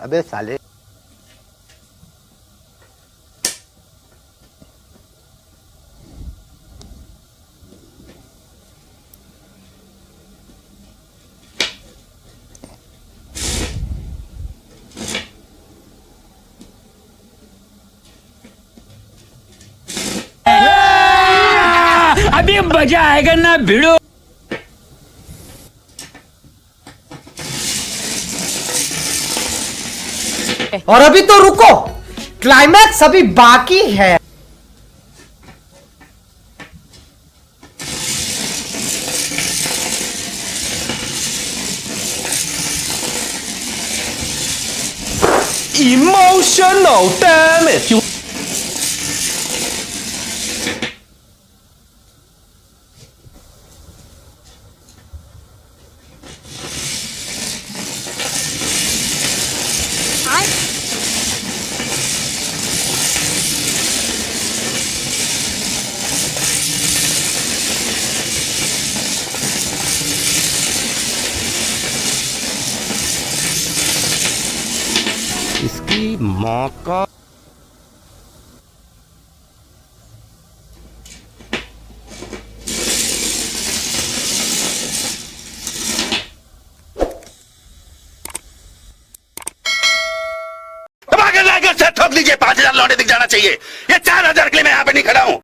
अबे साले। अभी मजा आएगा ना भिड़ो। और अभी तो रुको, क्लाइमैक्स अभी बाकी है। Emotional damage. इसकी माँ का। ठोक लीजिए, 5,000 लौटे दिख जाना चाहिए। ये 4,000 के लिए मैं यहाँ पे नहीं खड़ा हूँ।